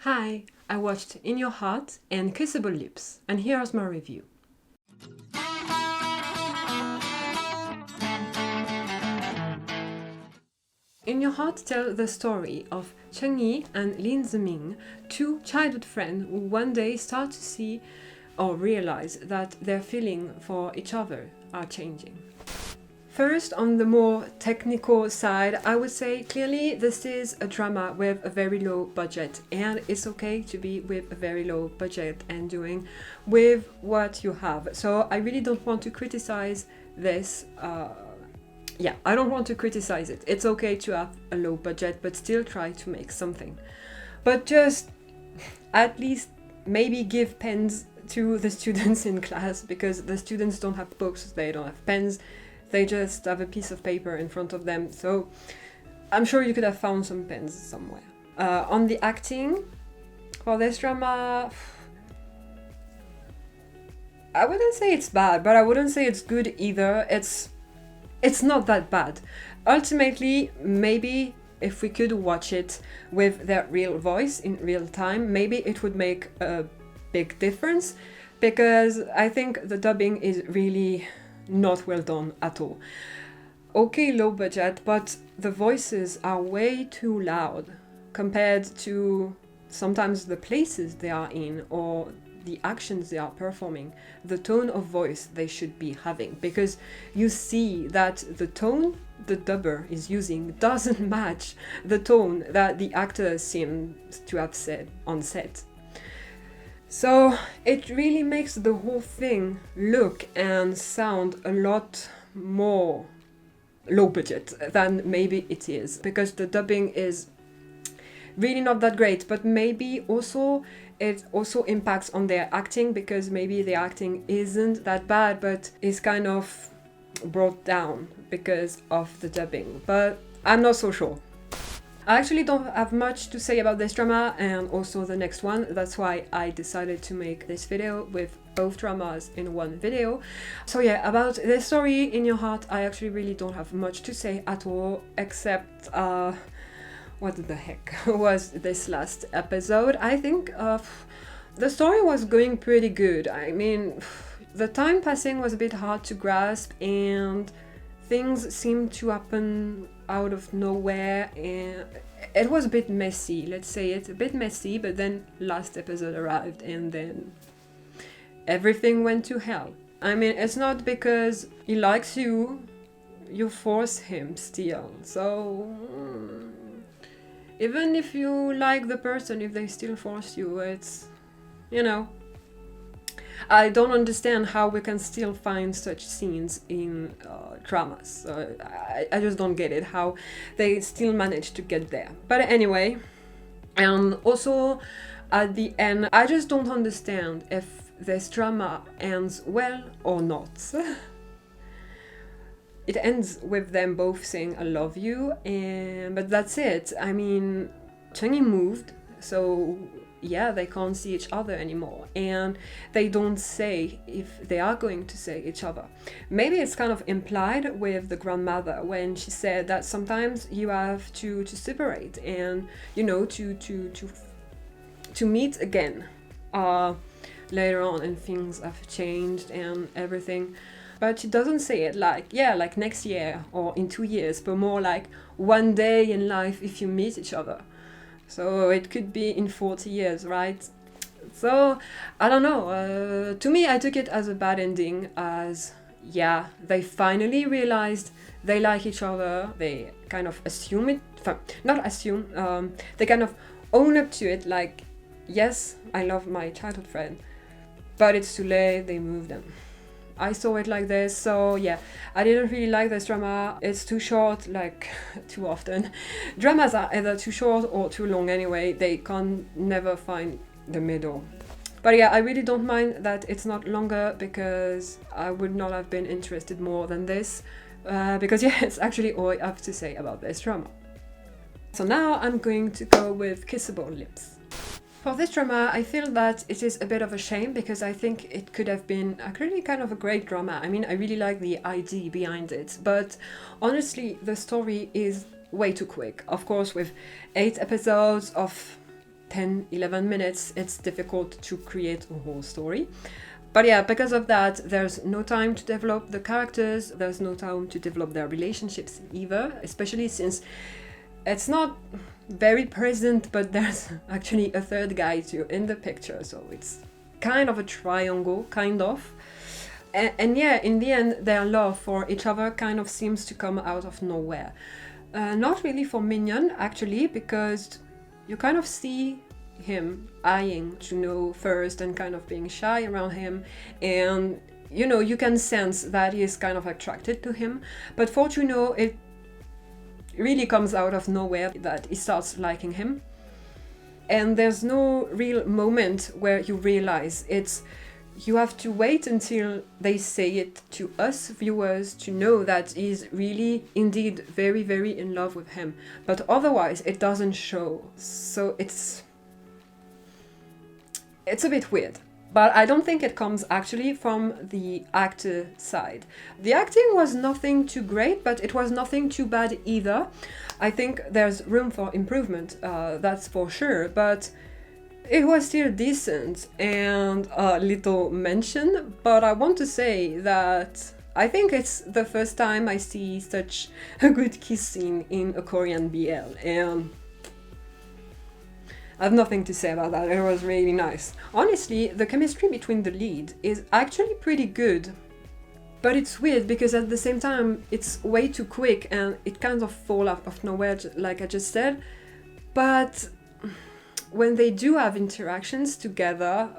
Hi, I watched In Your Heart and Kissable Lips, and here's my review. In Your Heart tells the story of Cheng-yi and Lin Zeming, two childhood friends who one day start to see or realize that their feelings for each other are changing. First, on the more technical side, I would say clearly this is a drama with a very low budget, and it's okay to be with a very low budget and doing with what you have. So I really don't want to criticize this. I don't want to criticize it. It's okay to have a low budget, but still try to make something. But just at least maybe give pens to the students in class, because the students don't have books, they don't have pens. They just have a piece of paper in front of them, so I'm sure you could have found some pens somewhere. On the acting, for this drama, I wouldn't say it's bad, but I wouldn't say it's good either. It's not that bad. Ultimately, maybe if we could watch it with their real voice in real time, maybe it would make a big difference, because I think the dubbing is really not well done at all. Okay, low budget, but the voices are way too loud compared to sometimes the places they are in or the actions they are performing, the tone of voice they should be having, because you see that the tone the dubber is using doesn't match the tone that the actor seems to have said on set. So it really makes the whole thing look and sound a lot more low budget than maybe it is, because the dubbing is really not that great. But maybe also it also impacts on their acting, because maybe the acting isn't that bad but is kind of brought down because of the dubbing. But I'm not so sure. I actually don't have much to say about this drama and also the next one. That's why I decided to make this video with both dramas in one video. So yeah, about the story In Your Heart, I actually really don't have much to say at all, except what the heck was this last episode? I think the story was going pretty good. I mean, the time passing was a bit hard to grasp, and things seemed to happen out of nowhere, and it was a bit messy, let's say it, a bit messy, but then last episode arrived and then everything went to hell. I mean, it's not because he likes you, you force him still. So even if you like the person, if they still force you, it's, you know, I don't understand how we can still find such scenes in dramas. I just don't get it, how they still manage to get there. But anyway, and also at the end, I just don't understand if this drama ends well or not. It ends with them both saying I love you, but that's it. I mean, Cheng-yi moved, so yeah, they can't see each other anymore, and they don't say if they are going to see each other. Maybe it's kind of implied with the grandmother when she said that sometimes you have to separate and, you know, to meet again later on, and things have changed and everything. But she doesn't say it like, yeah, like next year or in 2 years, but more like one day in life if you meet each other. So it could be in 40 years, right? So, I don't know. To me, I took it as a bad ending, as, yeah, they finally realized they like each other. They kind of assume it, not assume, they kind of own up to it, like, yes, I love my childhood friend, but it's too late, they moved them. I saw it like this, so yeah, I didn't really like this drama. It's too short, like too often. Dramas are either too short or too long anyway. They can never find the middle. But yeah, I really don't mind that it's not longer, because I would not have been interested more than this. Because yeah, it's actually all I have to say about this drama. So now I'm going to go with Kissable Lips. For this drama, I feel that it is a bit of a shame, because I think it could have been really kind of a great drama. I mean, I really like the idea behind it, but honestly, the story is way too quick. Of course, with 8 episodes of 10, 11 minutes, it's difficult to create a whole story. But yeah, because of that, there's no time to develop the characters, there's no time to develop their relationships either, especially since it's not very present, but there's actually a third guy too in the picture, so it's kind of a triangle, kind of. And yeah, in the end, their love for each other kind of seems to come out of nowhere. Not really for Mignon, actually, because you kind of see him eyeing Juno first and kind of being shy around him, and you know, you can sense that he is kind of attracted to him. But for Juno, it really comes out of nowhere that he starts liking him. And there's no real moment where you realize it's. You have to wait until they say it to us viewers to know that he's really indeed very, very in love with him. But otherwise it doesn't show. So it's a bit weird. But I don't think it comes actually from the actor side. The acting was nothing too great, but it was nothing too bad either. I think there's room for improvement, that's for sure, but it was still decent and a little mention. But I want to say that I think it's the first time I see such a good kiss scene in a Korean BL, and I have nothing to say about that. It was really nice. Honestly, the chemistry between the lead is actually pretty good. But it's weird because at the same time it's way too quick and it kind of falls out of nowhere, like I just said. But when they do have interactions together,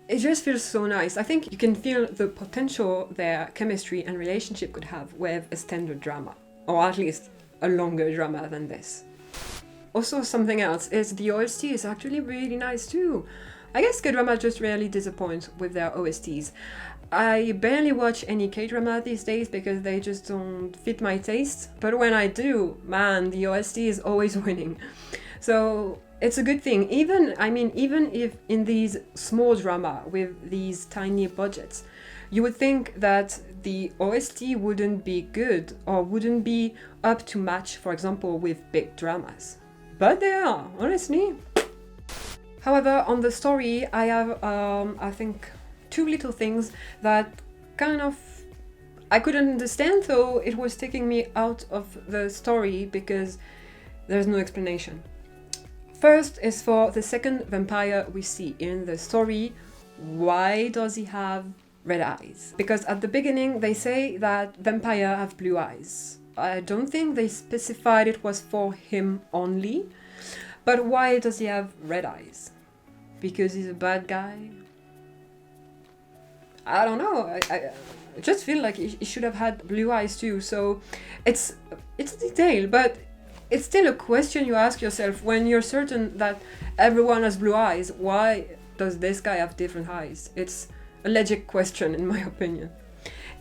it just feels so nice. I think you can feel the potential their chemistry and relationship could have with a standard drama, or at least a longer drama than this. Also, something else is the OST is actually really nice too. I guess Kdrama just rarely disappoints with their OSTs. I barely watch any K-drama these days because they just don't fit my taste, but when I do, man, the OST is always winning. So it's a good thing. Even if in these small drama with these tiny budgets, you would think that the OST wouldn't be good or wouldn't be up to match, for example, with big dramas. But they are, honestly. However, on the story, I have, I think, two little things that kind of I couldn't understand, so it was taking me out of the story because there's no explanation. First is for the second vampire we see in the story. Why does he have red eyes? Because at the beginning they say that vampires have blue eyes. I don't think they specified it was for him only. But why does he have red eyes? Because he's a bad guy? I don't know. I just feel like he should have had blue eyes too. So it's a detail, but it's still a question you ask yourself when you're certain that everyone has blue eyes. Why does this guy have different eyes? It's a legit question in my opinion.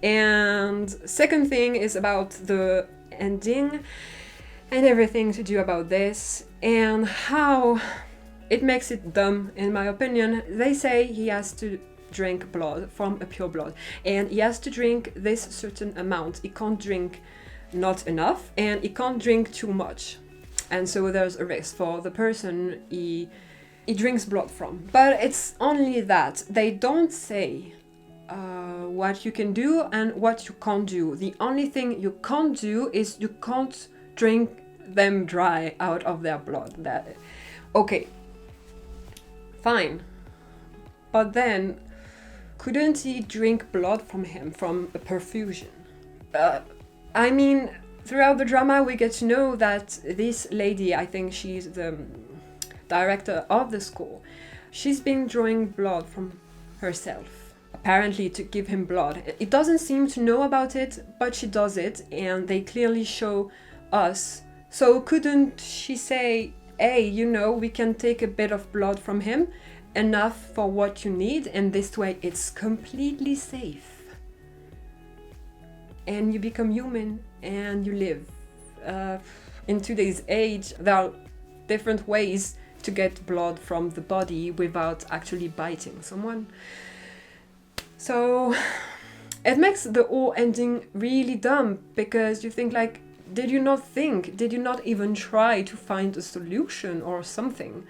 And second thing is about the ending and everything to do about this and how it makes it dumb in my opinion. They say he has to drink blood from a pure blood and he has to drink this certain amount. He can't drink not enough and he can't drink too much, and so there's a risk for the person he drinks blood from. But it's only that. They don't say what you can do and what you can't do. The only thing you can't do is you can't drink them dry out of their blood. That okay, fine, but then couldn't he drink blood from him from a perfusion? Throughout the drama we get to know that this lady, I think she's the director of the school, she's been drawing blood from herself, apparently to give him blood. It doesn't seem to know about it, but she does it and they clearly show us. So couldn't she say, hey, we can take a bit of blood from him, enough for what you need, and this way it's completely safe. And you become human and you live. In today's age, there are different ways to get blood from the body without actually biting someone. So it makes the whole ending really dumb because you think like, did you not even try to find a solution or something?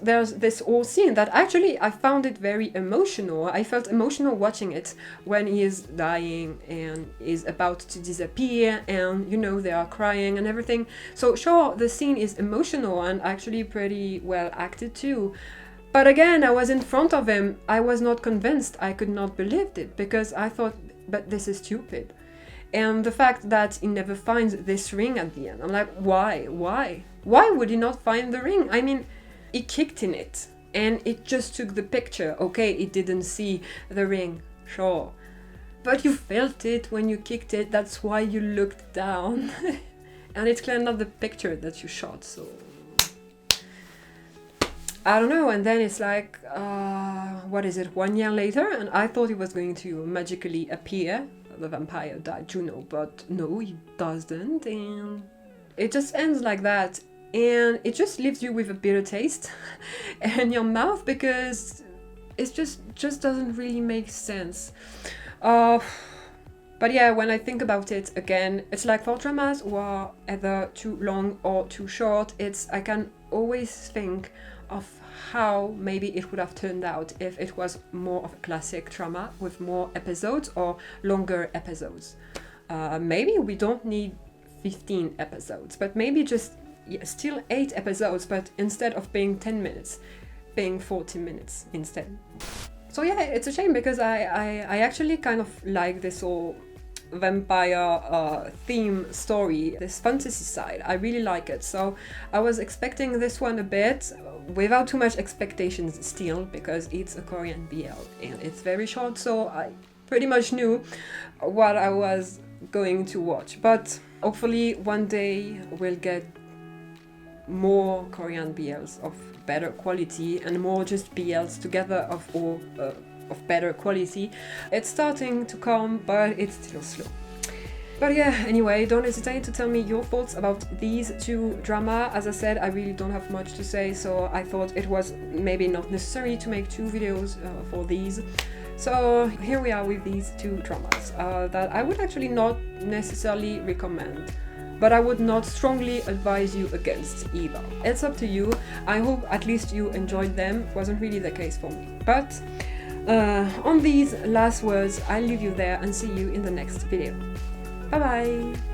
there's this whole scene that actually I found it very emotional. I felt emotional watching it when he is dying and is about to disappear, and you know, they are crying and everything. So sure, the scene is emotional and actually pretty well acted too. But again, I was in front of him. I was not convinced. I could not believe it because I thought, but this is stupid. And the fact that he never finds this ring at the end, I'm like, why? Why would he not find the ring? I mean, he kicked in it and it just took the picture. Okay, he didn't see the ring, sure. But you felt it when you kicked it, that's why you looked down. And it's clearly not the picture that you shot, so... I don't know, and then it's like, what is it, 1 year later? And I thought he was going to magically appear, the vampire died, Juno, but no, he doesn't, and it just ends like that. And it just leaves you with a bitter taste in your mouth because it just doesn't really make sense. But yeah, when I think about it again, it's like for dramas who are either too long or too short, I can always think of how maybe it would have turned out if it was more of a classic drama with more episodes or longer episodes. Maybe we don't need 15 episodes, but maybe just still 8 episodes, but instead of being 10 minutes, being 40 minutes instead. So yeah, it's a shame because I actually kind of like this whole vampire theme story, this fantasy side. I really like it. So I was expecting this one a bit without too much expectations still, because it's a Korean BL and it's very short, so I pretty much knew what I was going to watch. But hopefully one day we'll get more Korean BLs of better quality and more just BLs together of better quality. It's starting to come, but it's still slow. But yeah, anyway, don't hesitate to tell me your thoughts about these two drama. As I said, I really don't have much to say, so I thought it was maybe not necessary to make 2 videos for these. So here we are with these 2 dramas that I would actually not necessarily recommend, but I would not strongly advise you against either. It's up to you. I hope at least you enjoyed them. It wasn't really the case for me. But on these last words, I'll leave you there and see you in the next video. Bye bye!